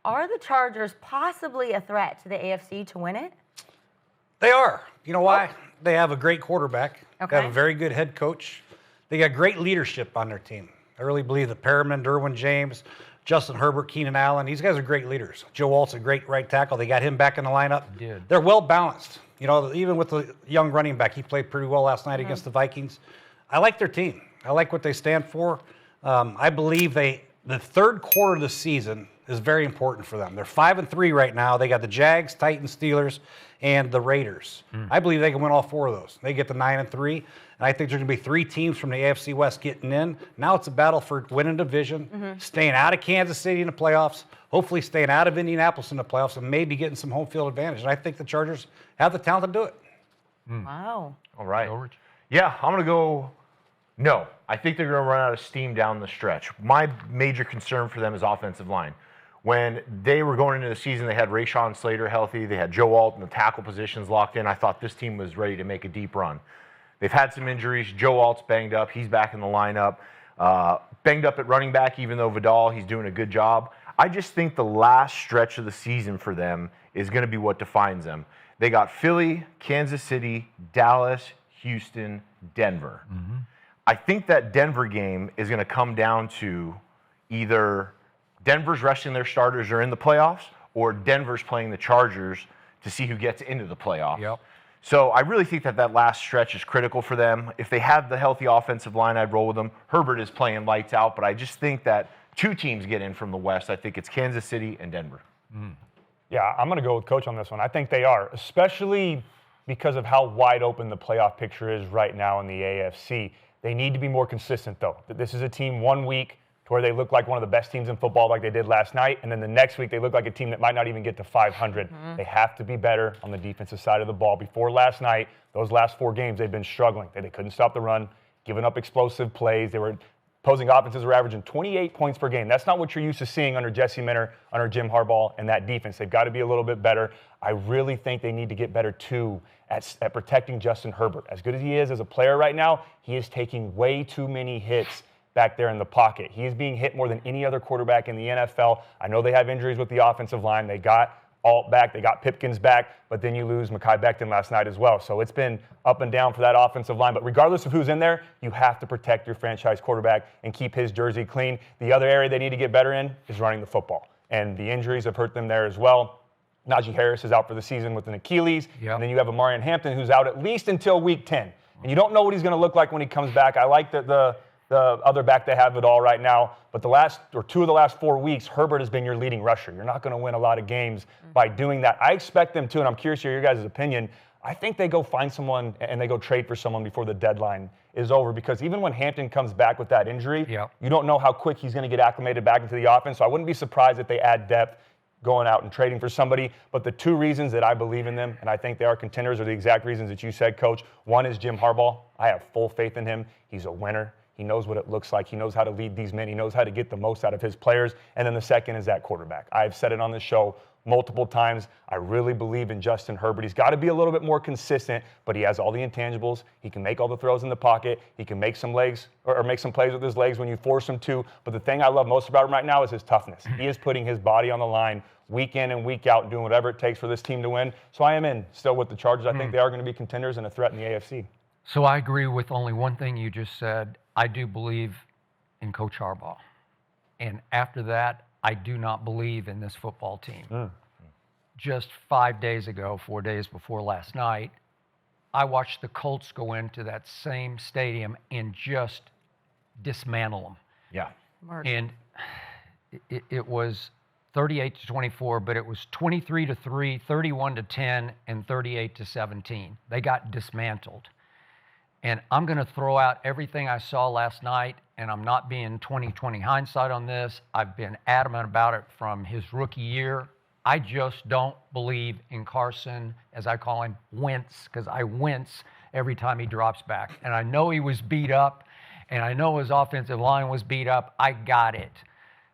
Are the Chargers possibly a threat to the AFC to win it? They are. You know why? They have a great quarterback. Okay. They have a very good head coach. They got great leadership on their team. I really believe that Perriman, Derwin James, Justin Herbert, Keenan Allen, these guys are great leaders. Joe Alt's a great right tackle. They got him back in the lineup. They're well balanced. You know, even with the young running back, he played pretty well last night against the Vikings. I like their team. I like what they stand for. I believe the third quarter of the season is very important for them. They're 5-3 right now. They got the Jags, Titans, Steelers, and the Raiders. I believe they can win all four of those. They get to 9-3, and I think there's going to be three teams from the AFC West getting in. Now it's a battle for winning division, staying out of Kansas City in the playoffs, hopefully staying out of Indianapolis in the playoffs, and maybe getting some home field advantage. And I think the Chargers have the talent to do it. Wow. All right. Yeah, I'm going to go no. I think they're going to run out of steam down the stretch. My major concern for them is offensive line. When they were going into the season, they had Rashawn Slater healthy. They had Joe Alt in the tackle positions locked in. I thought this team was ready to make a deep run. They've had some injuries. Joe Alt's banged up. He's back in the lineup. Banged up at running back, even though Vidal, he's doing a good job. I just think the last stretch of the season for them is going to be what defines them. They got Philly, Kansas City, Dallas, Houston, Denver. I think that Denver game is going to come down to either Denver's resting their starters or in the playoffs, or Denver's playing the Chargers to see who gets into the playoffs. So I really think that last stretch is critical for them. If they have the healthy offensive line, I'd roll with them. Herbert is playing lights out, but I just think that two teams get in from the West. I think it's Kansas City and Denver. Yeah, I'm going to go with Coach on this one. I think they are, especially because of how wide open the playoff picture is right now in the AFC. They need to be more consistent, though. This is a team 1 week to where they look like one of the best teams in football like they did last night, and then the next week they look like a team that might not even get to 500. They have to be better on the defensive side of the ball. Before last night, those last 4 games, they've been struggling. They couldn't stop the run, giving up explosive plays. Opposing offenses were averaging 28 points per game. That's not what you're used to seeing under Jesse Minter, under Jim Harbaugh, and that defense. They've got to be a little bit better. I really think they need to get better, too, at protecting Justin Herbert. As good as he is as a player right now, he is taking way too many hits back there in the pocket. He is being hit more than any other quarterback in the NFL. I know they have injuries with the offensive line. They got Alt back, they got Pipkins back, but then you lose Mekhi Becton last night as well. So it's been up and down for that offensive line. But regardless of who's in there, you have to protect your franchise quarterback and keep his jersey clean. The other area they need to get better in is running the football. And the injuries have hurt them there as well. Najee Harris is out for the season with an Achilles. And then you have Amarian Hampton, who's out at least until week 10. And you don't know what he's going to look like when he comes back. I like the other back they have it all right now. But two of the last 4 weeks, Herbert has been your leading rusher. You're not going to win a lot of games by doing that. I expect them to, and I'm curious to hear your guys' opinion. I think they go find someone and they go trade for someone before the deadline is over, because even when Hampton comes back with that injury, you don't know how quick he's going to get acclimated back into the offense. So I wouldn't be surprised if they add depth going out and trading for somebody. But the two reasons that I believe in them, and I think they are contenders, are the exact reasons that you said, Coach. One is Jim Harbaugh. I have full faith in him. He's a winner. He knows what it looks like. He knows how to lead these men. He knows how to get the most out of his players. And then the second is that quarterback. I've said it on this show multiple times. I really believe in Justin Herbert. He's got to be a little bit more consistent, but he has all the intangibles. He can make all the throws in the pocket. He can make some legs or make some plays with his legs when you force him to. But the thing I love most about him right now is his toughness. He is putting his body on the line week in and week out and doing whatever it takes for this team to win. So I am still with the Chargers. I think they are going to be contenders and a threat in the AFC. So I agree with only one thing you just said. I do believe in Coach Harbaugh. And after that, I do not believe in this football team. Just 5 days ago, 4 days before last night, I watched the Colts go into that same stadium and just dismantle them. Yeah. And it was 38-24, but it was 23-3, 31-10, and 38-17. They got dismantled. And I'm going to throw out everything I saw last night, and I'm not being 20/20 hindsight on this. I've been adamant about it from his rookie year. I just don't believe in Carson, as I call him, Wentz, because I wince every time he drops back. And I know he was beat up, and I know his offensive line was beat up. I got it.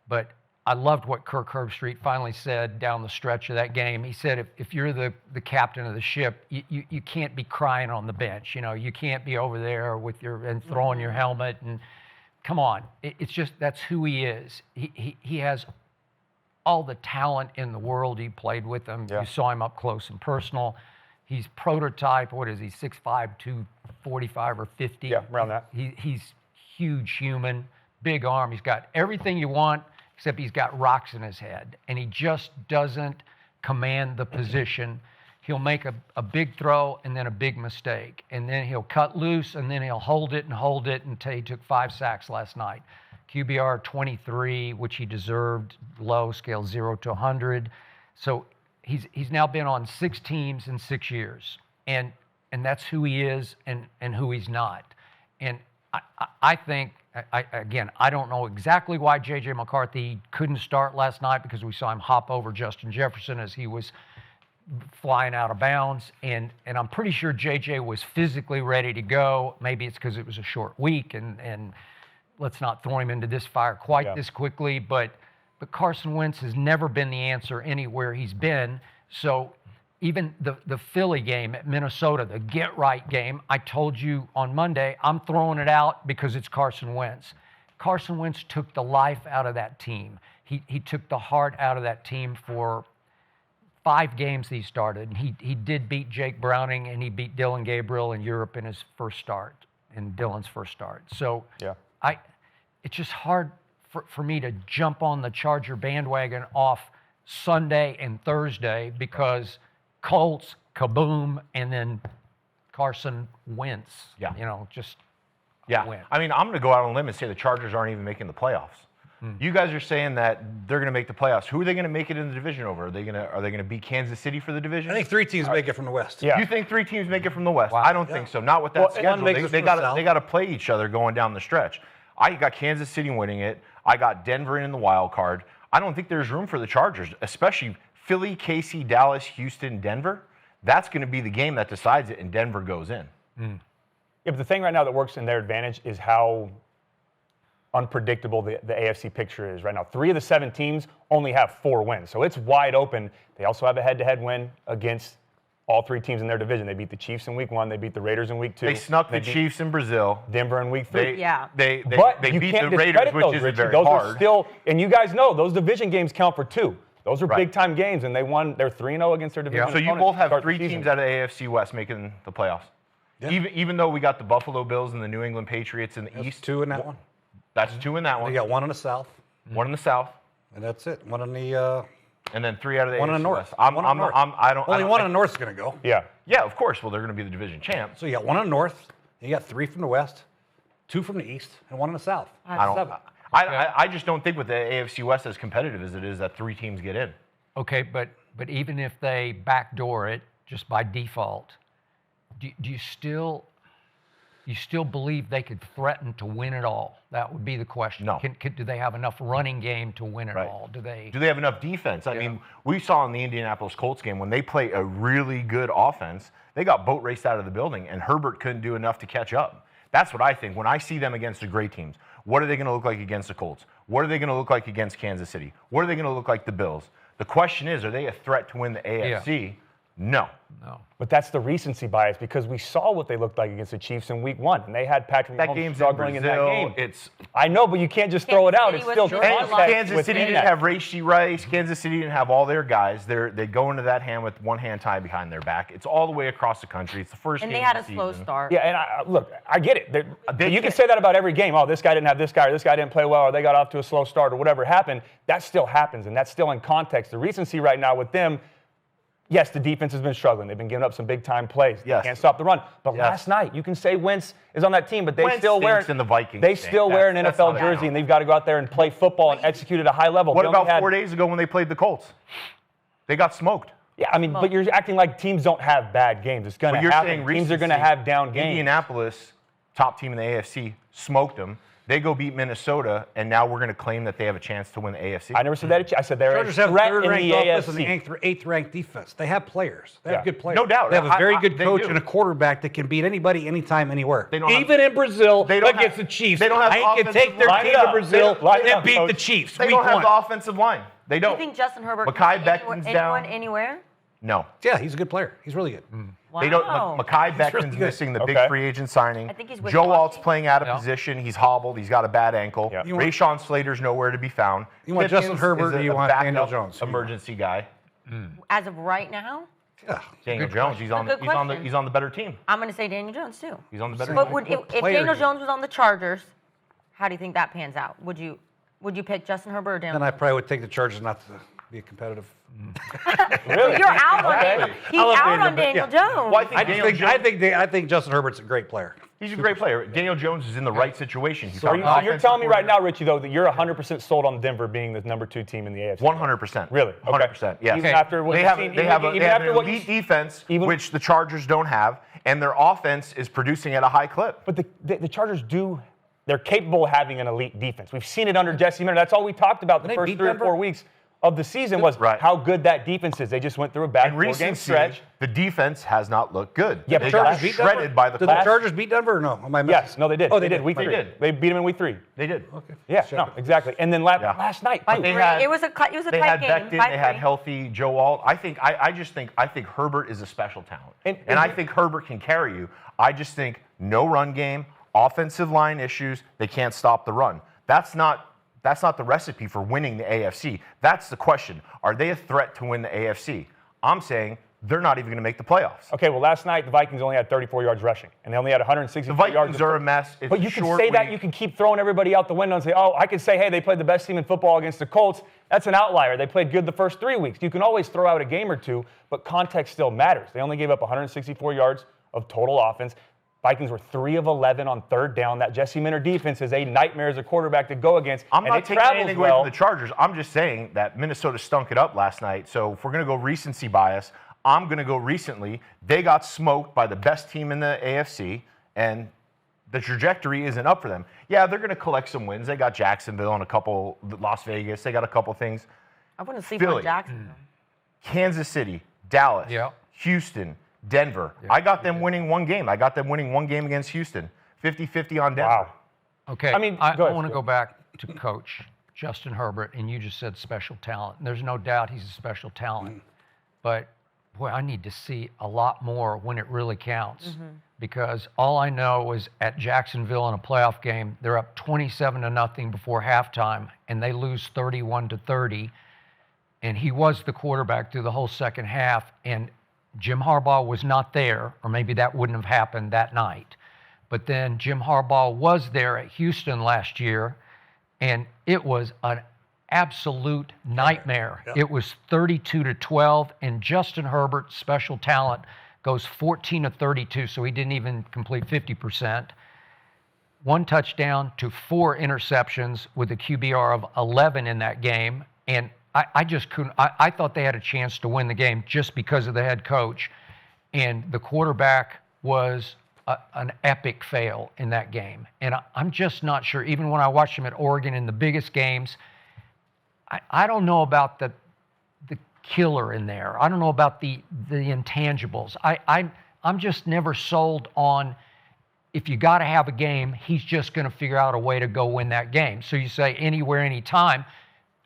But I loved what Kirk Herbstreit finally said down the stretch of that game. He said, if you're the captain of the ship, you can't be crying on the bench. You know, you can't be over there and throwing your helmet. And come on, it's just that's who he is. He has all the talent in the world. He played with them. Yeah. You saw him up close and personal. He's prototype. What is he? 6'5", 245 or 50. Yeah, around that. He's huge human, big arm. He's got everything you want, except he's got rocks in his head, and he just doesn't command the position. He'll make a big throw and then a big mistake, and then he'll cut loose, and then he'll hold it until he took 5 sacks last night. QBR 23, which he deserved, low, scale 0 to 100. So he's now been on 6 teams in 6 years, and that's who he is and who he's not. And I think, I don't know exactly why J.J. McCarthy couldn't start last night, because we saw him hop over Justin Jefferson as he was flying out of bounds, and I'm pretty sure J.J. was physically ready to go. Maybe it's because it was a short week, and let's not throw him into this fire quite this quickly, but Carson Wentz has never been the answer anywhere he's been. So even the Philly game at Minnesota, the get-right game, I told you on Monday, I'm throwing it out because it's Carson Wentz. Carson Wentz took the life out of that team. He took the heart out of that team for 5 games he started. And he did beat Jake Browning, and he beat Dylan Gabriel in Europe in his first start, in Dylan's first start. So it's just hard for me to jump on the Charger bandwagon off Sunday and Thursday, because Colts, kaboom, and then Carson Wentz. Yeah. Win. I mean, I'm going to go out on a limb and say the Chargers aren't even making the playoffs. You guys are saying that they're going to make the playoffs. Who are they going to make it in the division over? Are they going to beat Kansas City for the division? I think 3 teams make it from the West. Yeah. You think 3 teams make it from the West? Wow. I don't think so. Not with that schedule. makes it They from got the South. they got to play each other going down the stretch. I got Kansas City winning it. I got Denver in the wild card. I don't think there's room for the Chargers, especially Philly, KC, Dallas, Houston, Denver. That's going to be the game that decides it, and Denver goes in. Yeah, but the thing right now that works in their advantage is how unpredictable the AFC picture is right now. 3 of the 7 teams only have 4 wins, so it's wide open. They also have a head-to-head win against all 3 teams in their division. They beat the Chiefs in week 1. They beat the Raiders in week 2. They snuck the Chiefs in Brazil. Denver in week 3. They But beat you the can't Raiders, discredit which those, isn't Richie. very Those hard. are still, and you guys know, those division games count for 2. Those are Right. big-time games, and they won. They're 3-0 against their division. So you opponents both to have start the 3 season. teams out of the AFC West making the playoffs. Yeah. Even though we got the Buffalo Bills and the New England Patriots in the That's East. 2 in that one. That's 2 in that one. You got 1 in the South, 1 in the South, and that's it. 1 in the and then 3 out of the 1 in AFC the North. West. I don't. only 1 in the North is going to go. Yeah. Yeah, of course. Well, they're going to be the division champs. So you got 1 in the North, and you got 3 from the West, 2 from the East, and 1 in the South. I just don't think with the AFC West as competitive as it is that 3 teams get in. Okay, but even if they backdoor it just by default, do you still believe they could threaten to win it all? That would be the question. No. Do they have enough running game to win it Right. all? Do they have enough defense? I mean, we saw in the Indianapolis Colts game when they play a really good offense, they got boat raced out of the building, and Herbert couldn't do enough to catch up. That's what I think. When I see them against the great teams, what are they going to look like against the Colts? What are they going to look like against Kansas City? What are they going to look like the Bills? The question is, are they a threat to win the AFC? No. But that's the recency bias, because we saw what they looked like against the Chiefs in week 1, and they had Patrick That Mahomes game's struggling in that Brazil. game. I know, but you can't just throw it out. It's City still was And Context Kansas City didn't have Rashee Rice. Kansas City didn't have all their guys. They go into that hand with one hand tied behind their back. It's all the way across the country. It's the first And game they had of a the slow season. start. Yeah, and look, I get it. You can can't- say that about every game. Oh, this guy didn't have this guy, or this guy didn't play well, or they got off to a slow start, or whatever happened. That still happens, and that's still in context. The recency right now with them, yes, the defense has been struggling. They've been giving up some big-time plays. Yes. They can't stop the run. But Yes. last night, you can say Wentz is on that team, but they Wentz still wear stinks and the Vikings they stink. still wear an That's NFL not jersey, enough. and they've got to go out there and play football and execute at a high level. What They only about had- 4 days ago when they played the Colts? They got smoked. Yeah, I mean, but you're acting like teams don't have bad games. It's going But to you're happen. saying Teams are going to recency. have down games. Indianapolis, top team in the AFC, smoked them. They go beat Minnesota, and now we're going to claim that they have a chance to win the AFC. I never said that. I said they're a Chargers have threat in the third-ranked offense and AFC. the 8th-ranked defense. They have players. They Yeah. have good players. No doubt. They have a very good they coach do. and a quarterback that can beat anybody, anytime, anywhere. They don't have- Even in Brazil They don't against have- the Chiefs. they don't have I can offensive take their line. team Line to up. Brazil Line and up, beat the coach. Chiefs. They week don't have one. the offensive line. They Do don't. you think Justin Herbert Mekhi can beat Becton's anyone down. anywhere? No. Yeah, he's a good player. He's really good. They don't. Wow. Mekhi Becton's really good. missing the Okay. big free agent signing. I think he's Joe wishy-washy. Alt's playing out of Yeah. position. He's hobbled. He's got a bad ankle. Yeah. You want- Rashawn Slater's nowhere to be found. You want Justin Pickens Herbert is or a you want backup Daniel Jones? Who you want? Emergency guy. As of right now, Yeah. Daniel Good Jones. He's on. Good He's on the. question. He's on the better team. I'm going to say Daniel Jones too. He's on the better But team. would, What if player Daniel do you- Jones was on the Chargers, how do you think that pans out? Would you pick Justin Herbert or Daniel? Then I probably would take the Chargers not to be competitive. Really? You're out on Okay. Daniel. He's I love out Daniel, on but Daniel yeah. Jones. Well, I think I just Daniel think Jones, I think Justin Herbert's a great player. he's a great player. Daniel Jones is in the right situation. He's So got you're an offensive telling me right now, coordinator. Richie, though, that you're 100% sold on Denver being the number 2 team in the AFC? 100%. Really? Okay. 100%. Yes. Even after what they you've have, seen, they have, even they have after an what you elite defense, even- which the Chargers don't have, and their offense is producing at a high clip. But the Chargers they're capable of having an elite defense. We've seen it under Jesse Minter. That's all we talked about the They first beat 3 or Denver? 4 weeks of the season was Right. how good that defense is. They just went through a bad In 4-game recency, stretch. the defense has not looked good. Yeah, they but got Chargers beat shredded Denver? by the Did the Colts. Chargers beat Denver or no? Am I missing? Yes, no, they did. Oh, they did. Week They 3. did. They beat them in week 3. They did. Okay. Yeah, Check no, it. exactly. And then Yeah. last night, By But they three. had- It was a tight They had game. Becton. They 5-3. had healthy Joe Alt. I think Herbert is a special talent, And I think Herbert can carry you. I just think no run game, offensive line issues. They can't stop the run. That's not the recipe for winning the AFC. That's the question. Are they a threat to win the AFC? I'm saying they're not even going to make the playoffs. Okay, well, last night the Vikings only had 34 yards rushing, and they only had The 164 yards. Vikings are a mess. It's But a you can short say that, week. you can keep throwing everybody out the window and say, oh, I can say, hey, they played the best team in football against the Colts. That's an outlier. They played good the first 3 weeks. You can always throw out a game or two, but context still matters. They only gave up 164 yards of total offense. Vikings were 3 of 11 on 3rd down. That Jesse Minter defense is a nightmare as a quarterback to go against. I'm and not it taking travels anything away well. from the Chargers. I'm just saying that Minnesota stunk it up last night. So if we're going to go recency bias, I'm going to go recently. They got smoked by the best team in the AFC, and the trajectory isn't up for them. Yeah, they're going to collect some wins. They got Jacksonville and a couple, Las Vegas. They got a couple things. I wouldn't sleep Philly. on Jacksonville. Kansas City, Dallas, Yeah. Houston, Denver. I got them winning one game. I got them winning one game against Houston. 50-50 on Denver. Wow. Okay, I mean, I go ahead. want to go back to Coach Justin Herbert, and you just said special talent. And there's no doubt he's a special talent. But, boy, I need to see a lot more when it really counts. Because all I know is at Jacksonville in a playoff game, they're up 27-0 before halftime, and they lose 31-30. And he was the quarterback through the whole second half, and Jim Harbaugh was not there, or maybe that wouldn't have happened that night. But then Jim Harbaugh was there at Houston last year, and it was an absolute nightmare. Yeah. It was 32-12, and Justin Herbert, special talent, goes 14-32, so he didn't even complete 50%. 1 touchdown to 4 interceptions with a QBR of 11 in that game, and I just couldn't. I thought they had a chance to win the game just because of the head coach, and the quarterback was an epic fail in that game. And I'm just not sure. Even when I watched him at Oregon in the biggest games, I don't know about the killer in there. I don't know about the intangibles. I'm just never sold on. If you got to have a game, he's just going to figure out a way to go win that game. So you say anywhere, anytime.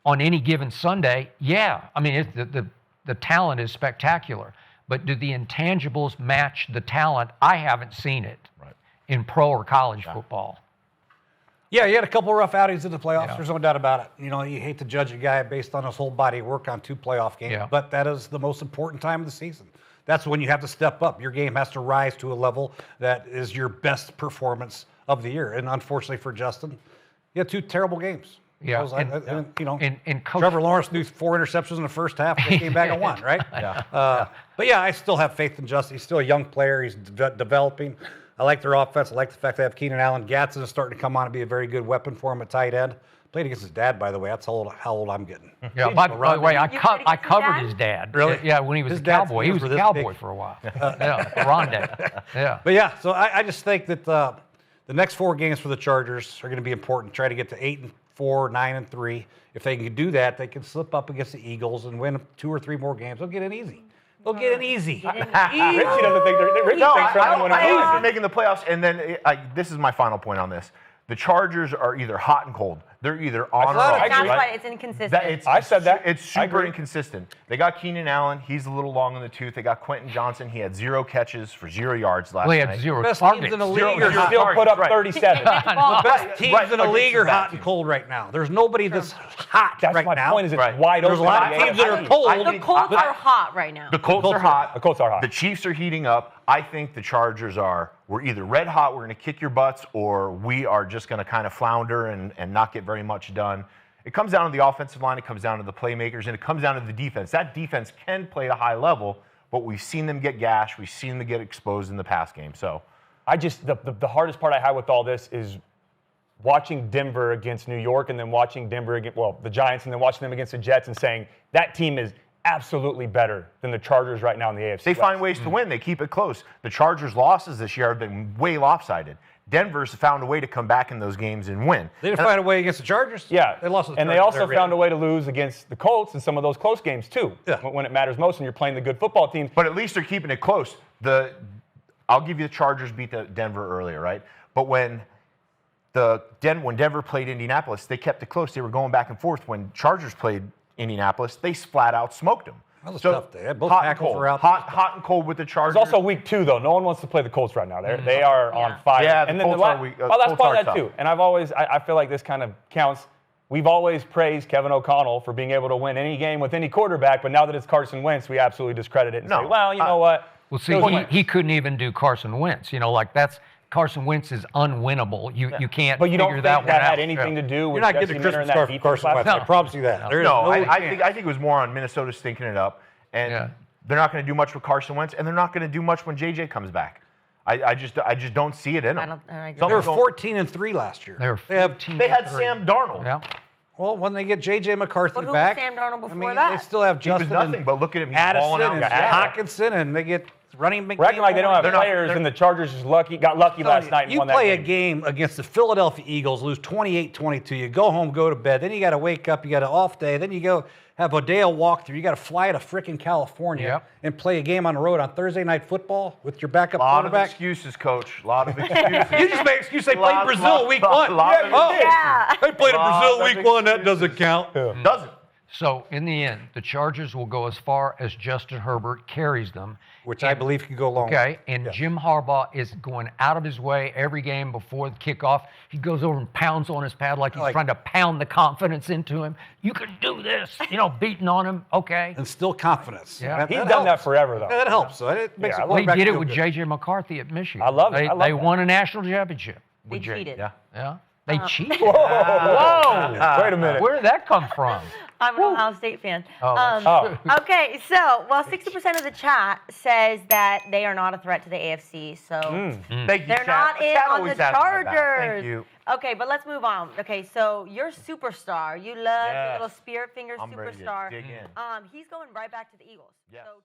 On any given Sunday, yeah. I mean, the talent is spectacular. But do the intangibles match the talent? I haven't seen it in pro or college football. Yeah, he had a couple rough outings in the playoffs. Yeah. There's no doubt about it. You know, you hate to judge a guy based on his whole body of work on 2 playoff games, Yeah. but that is the most important time of the season. That's when you have to step up. Your game has to rise to a level that is your best performance of the year. And unfortunately for Justin, he had 2 terrible games. Yeah, and Coach, Trevor Lawrence threw 4 interceptions in the first half. They came back and won, right? But yeah, I still have faith in Justin. He's still a young player. He's developing. I like their offense. I like the fact they have Keenan Allen. Gatson is starting to come on and be a very good weapon for him at tight end. Played against his dad, by the way. That's how old I'm getting. yeah. By the way, I You played against his covered dad? his dad. Really? Yeah, when he was His a dad's cowboy. He was for a this cowboy big. for a while. Yeah, Rondé. Yeah. But yeah, so I just think that the next 4 games for the Chargers are going to be important. Try to get to 8-4, 9-3. If they can do that, they can slip up against the Eagles and win 2 or 3 more games. They'll get in easy. They'll get in easy. Richie doesn't think Richie No, thinks I they're don't going to believe win. they're making the playoffs. And then this is my final point on this. The Chargers are either hot and cold. They're either on or thought off. I That's agree. why it's inconsistent. I said that. It's I super agree. inconsistent. They got Keenan Allen. He's a little long in the tooth. They got Quentin Johnson. He had 0 catches for 0 yards last Well, he night. had 0 Best targets. teams in the Zero- league are zero hot. Still put up Right. 37. Ball. Best teams Right, in the league against are a bad hot team. and cold right now. There's nobody that's hot That's right my now. point. Is it's Right. wide There's a open. lot of teams that are cold. The Colts are hot right now. The Colts are hot. The Colts are hot. The Chiefs are heating up. I think the Chargers are. We're either red hot, we're going to kick your butts, or we are just going to kind of flounder and not get very much done. It comes down to the offensive line, it comes down to the playmakers, and it comes down to the defense. That defense can play at a high level, but we've seen them get gashed. We've seen them get exposed in the pass game. So I just the hardest part I had with all this is watching Denver against New York, and then watching Denver against the Giants, and then watching them against the Jets, and saying that team is absolutely better than the Chargers right now in the AFC. they West. find ways to win. They keep it close. The Chargers' losses this year have been way lopsided. Denver's found a way to come back in those games and win. They didn't find a way against the Chargers. Yeah, They lost to the and they Chargers. also found a way to lose against the Colts in some of those close games too. Yeah. When it matters most, and you're playing the good football teams. But at least they're keeping it close. I'll give you the Chargers beat the Denver earlier, right? But when Denver played Indianapolis, they kept it close. They were going back and forth. When Chargers played Indianapolis, they flat out smoked them. That was a tough day. Both hot and tackles cold. were out. Hot and cold with the Chargers. It's also week 2 though. No one wants to play the Colts right now. They are on fire. Yeah, the and then Colts are weak. well, that's Colts part are of that tough. too. And I feel like this kind of counts. We've always praised Kevin O'Connell for being able to win any game with any quarterback, but now that it's Carson Wentz, we absolutely discredit it and say, well, you know what? Well, see, he couldn't even do Carson Wentz. Carson Wentz is unwinnable. You can't But you don't figure think that one that had out. anything to do with You're not Jesse getting a Minter Christmas and that card from defense Carson last Wentz. night? I promise you that. There is No, I chance. think it was more on Minnesota stinking it up, and they're not going to do much with Carson Wentz, and they're not going to do much when JJ comes back. I just don't see it in them. I agree. They were 14-3 last year. They were They have 14 They had to 3. Sam Darnold. Yeah. Well, when they get J.J. McCarthy But who was back, Sam Darnold before I mean, that? they still have He was Justin nothing, and but look at him. He's Addison balling out. and Yeah. Hawkinson, and they get running back. We're acting like they don't have They're not- players, they're- and the Chargers got lucky last night and You won play that a game against the Philadelphia Eagles, lose 28-22. You go home, go to bed. Then you got to wake up. You got an off day. Then you go have a day of walkthrough. You got to fly to frickin' California Yep. and play a game on the road on Thursday Night Football with your backup A lot of quarterback. excuses, Coach. A lot of excuses. You just make excuse. They played Lot- Brazil lot- week lot- one. lot of Oh, Yeah. they played in Lot Brazil of week one. That doesn't count. Doesn't. So in the end, the Chargers will go as far as Justin Herbert carries them. Which I believe could go long. Okay, and Jim Harbaugh is going out of his way every game before the kickoff. He goes over and pounds on his pad like he's trying to pound the confidence into him. You can do this, beating on him. Okay. And still confidence. Yeah. He's done that forever, though. Yeah, that helps. So it makes Yeah, the well, Well, he quarterback did it feel with good. J.J. McCarthy at Michigan. I love it. They, I love they that. won a national championship. They with J.J. cheated. Yeah. Yeah. They cheated. Whoa! Wait a minute. Where did that come from? I'm an Ohio State fan. Oh, that's Oh. Okay, so 60% of the chat says that they are not a threat to the AFC. So Thank you, they're Chad. not in Chad on the always has my back. Chargers. Thank you. Okay, but let's move on. Okay, so your superstar, you love your Yes. little spirit finger I'm ready to superstar. dig in. He's going right back to the Eagles. Yeah. So